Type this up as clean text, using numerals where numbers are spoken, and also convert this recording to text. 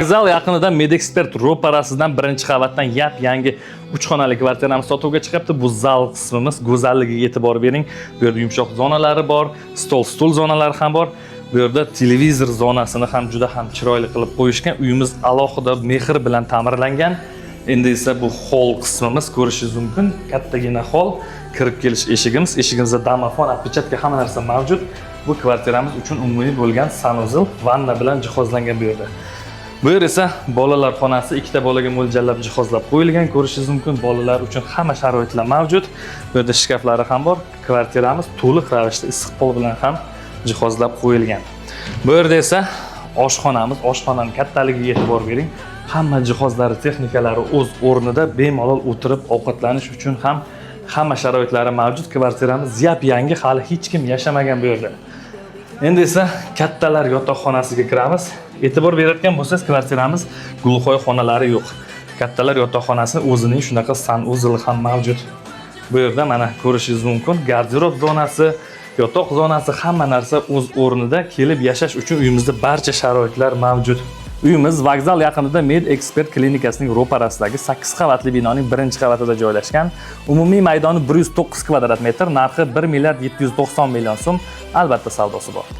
Vokzal yaqinida Medexpert ro'parasidan birinchi qavatdan yangi 3 xonali kvartiramiz sotuvga chiqibdi. Bu zal qismimiz, go'zalligiga e'tibor bering. Bu yerda yumshoq zonalari bor, stul zonalari ham bor. Bu yerda televizor zonasini ham juda ham chiroyli qilib qo'yishgan. Uyimiz alohida mehr bilan ta'mirlangan. Endi esa bu hol qismimiz ko'rishingiz mumkin. Kattagina hol, kirib kelish eshigimiz. Eshigimizda domofon, отпечатка hamma narsa mavjud. Bu kvartiramiz uchun umumiy bo'lgan sanuzil, vanna bilan jihozlangan bu yerda. Bu yer esa bolalar xonasi, ikkita bolaga mo'ljallab jihozlab qo'yilgan. Ko'rishingiz mumkin, bolalar uchun hamma sharoitlar mavjud. Bu yerda shkaflari ham bor. Kvartiramiz to'liq ravishda issiq pol bilan ham jihozlab qo'yilgan. Bu yerda esa oshxonamiz, oshxonaning kattaligiga e'tibor bering. Hamma jihozlari, texnikalari o'z o'rnida, bemalol o'tirib ovqatlanish uchun ham hamma sharoitlari mavjud. Kvartiramiz yap-yangi, hali hech kim yashamagan bu yerda. Endi esa kattalar yotoqxonasiga kiramiz. E'tibor berayotgan bo'lsangiz, kvartiramiz gulxoy xonalari yo'q. Kattalar yotoqxonasi o'zining shunaqa sanuzili ham mavjud. Bu yerda mana ko'rishingiz mumkin, garderob zonasi, yotoq zonasi, hamma narsa o'z o'rnida. Kelib yashash uchun uyimizda barcha sharoitlar mavjud. Uyimiz vokzal yaqinida Medexpert klinikasining ro'parasidagi 8 qavatli binoning birinchi qavatida joylashgan. Umumiy maydoni 109 kvadrat metr, narxi 1 milliard 790 million so'm. Albatta savdosi bor.